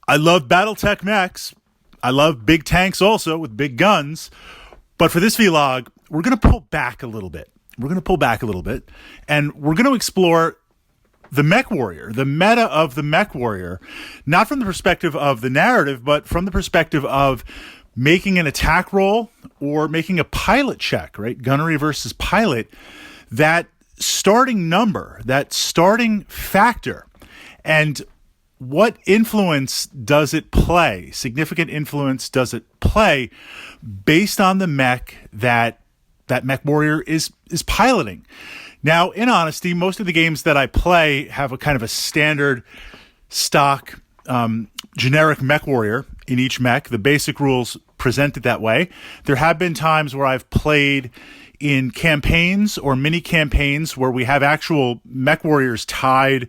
I love Battletech mechs. I love big tanks also with big guns. But for this vlog, we're going to pull back a little bit. And we're going to explore the mech warrior, the meta of the mech warrior, not from the perspective of the narrative, but from the perspective of making an attack roll or making a pilot check, right? Gunnery versus pilot, that starting number, that starting factor, and what influence does it play? Significant influence does it play based on the mech that mech warrior is piloting? Now, in honesty, most of the games that I play have a kind of a standard stock generic mech warrior in each mech. The basic rules present it that way. There have been times where I've played in campaigns or mini campaigns where we have actual mech warriors tied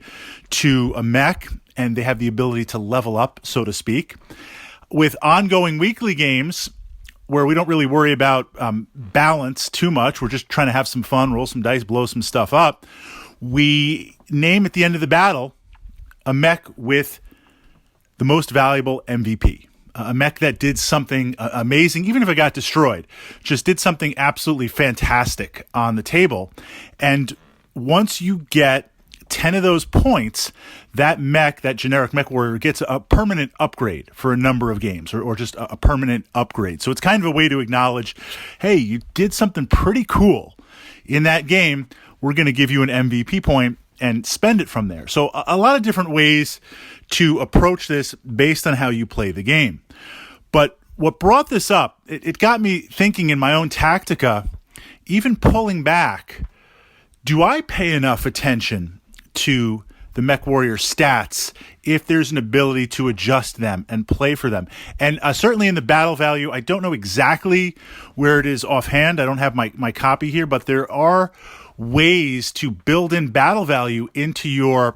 to a mech and they have the ability to level up, so to speak. With ongoing weekly games where we don't really worry about balance too much, we're just trying to have some fun, roll some dice, blow some stuff up, we name at the end of the battle a mech with the most valuable MVP. A mech that did something amazing, even if it got destroyed, just did something absolutely fantastic on the table. And once you get 10 of those points, that mech, that generic mech warrior, gets a permanent upgrade for a number of games, or just a permanent upgrade. So it's kind of a way to acknowledge, hey, you did something pretty cool in that game. We're going to give you an MVP point and spend it from there. So a lot of different ways to approach this based on how you play the game. But what brought this up, it got me thinking in my own tactica, even pulling back, do I pay enough attention to the mech warrior stats if there's an ability to adjust them and play for them? And certainly in the battle value, I don't know exactly where it is offhand. I don't have my copy here, but there are ways to build in battle value into your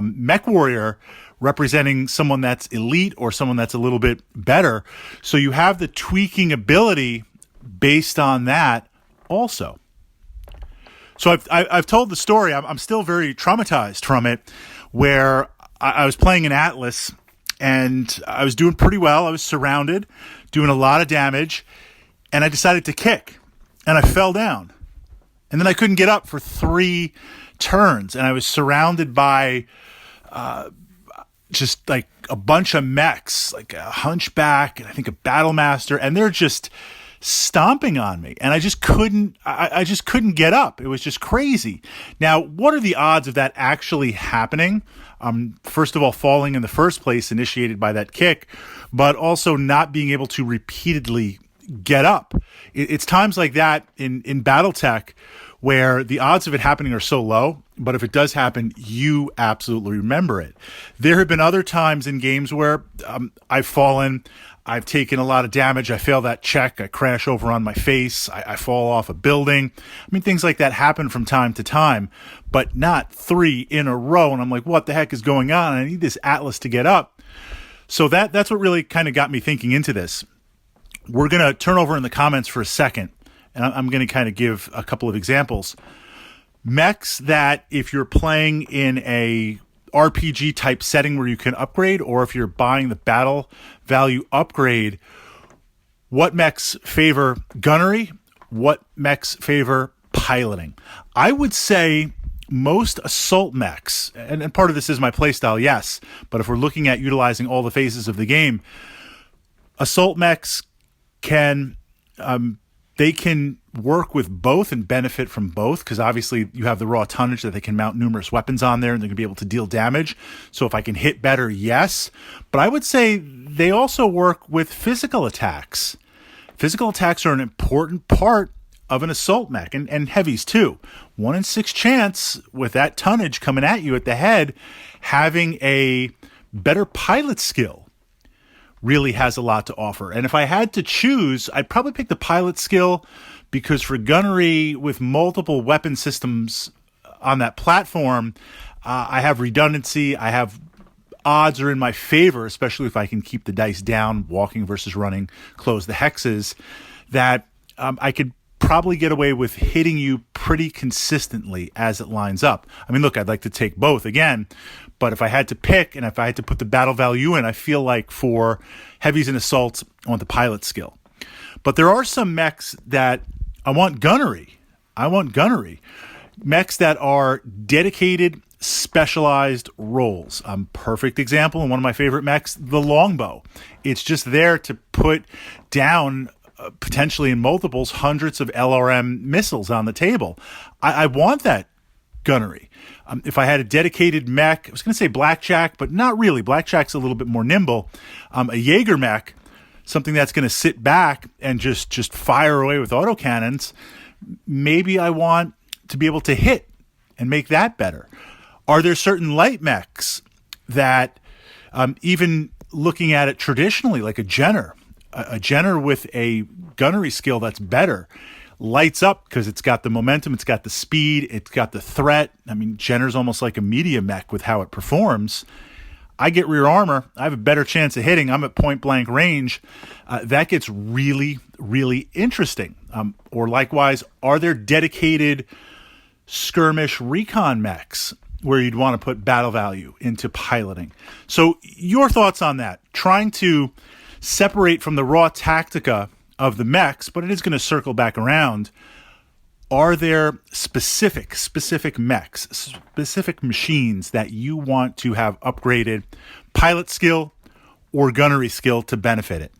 mech warrior, representing someone that's elite or someone that's a little bit better. So you have the tweaking ability based on that also. So I've told the story. I'm still very traumatized from it, where I was playing an Atlas and I was doing pretty well. I was surrounded, doing a lot of damage, and I decided to kick, and I fell down. And then I couldn't get up for 3 turns, and I was surrounded by just like a bunch of mechs, like a hunchback and I think a battle master, and they're just stomping on me, and I just couldn't get up. It was just crazy. Now, what are the odds of that actually happening? First of all, falling in the first place, initiated by that kick, but also not being able to repeatedly get up. It's times like that in Battletech where the odds of it happening are so low, but if it does happen, you absolutely remember it. There have been other times in games where I've fallen, I've taken a lot of damage, I fail that check, I crash over on my face, I fall off a building. I mean, things like that happen from time to time, but not 3 in a row, and I'm like, what the heck is going on? I need this Atlas to get up. So that's what really kind of got me thinking into this. We're going to turn over in the comments for a second, and I'm going to kind of give a couple of examples. Mechs that, if you're playing in a RPG type setting where you can upgrade, or if you're buying the battle value upgrade, what mechs favor gunnery? What mechs favor piloting? I would say most assault mechs, and part of this is my playstyle, yes, but if we're looking at utilizing all the phases of the game, assault mechs can they can work with both and benefit from both, because obviously you have the raw tonnage that they can mount numerous weapons on there and they're going to be able to deal damage. So if I can hit better, yes. But I would say they also work with physical attacks. Physical attacks are an important part of an assault mech, and heavies too. 1 in 6 chance with that tonnage coming at you at the head, having a better pilot skill really has a lot to offer. And if I had to choose, I'd probably pick the pilot skill, because for gunnery with multiple weapon systems on that platform, I have redundancy. I have odds are in my favor, especially if I can keep the dice down, walking versus running, close the hexes, that I could probably get away with hitting you pretty consistently as it lines up. I mean, look, I'd like to take both again, but if I had to pick and if I had to put the battle value in, I feel like for heavies and assaults, I want the pilot skill. But there are some mechs that I want gunnery. Mechs that are dedicated, specialized roles. Perfect example, and one of my favorite mechs, the longbow. It's just there to put down potentially in multiples, hundreds of LRM missiles on the table. I want that gunnery. If I had a dedicated mech, I was going to say Blackjack, but not really. Blackjack's a little bit more nimble. A Jaeger mech, something that's going to sit back and just fire away with autocannons. Maybe I want to be able to hit and make that better. Are there certain light mechs that, even looking at it traditionally, like a Jenner with a gunnery skill that's better, lights up because it's got the momentum, it's got the speed, it's got the threat. I mean, Jenner's almost like a media mech with how it performs. I get rear armor, I have a better chance of hitting, I'm at point blank range. That gets really, really interesting. Or likewise, are there dedicated skirmish recon mechs where you'd want to put battle value into piloting? So your thoughts on that, trying to separate from the raw tactica of the mechs, but it is going to circle back around. Are there specific mechs, specific machines that you want to have upgraded pilot skill or gunnery skill to benefit it?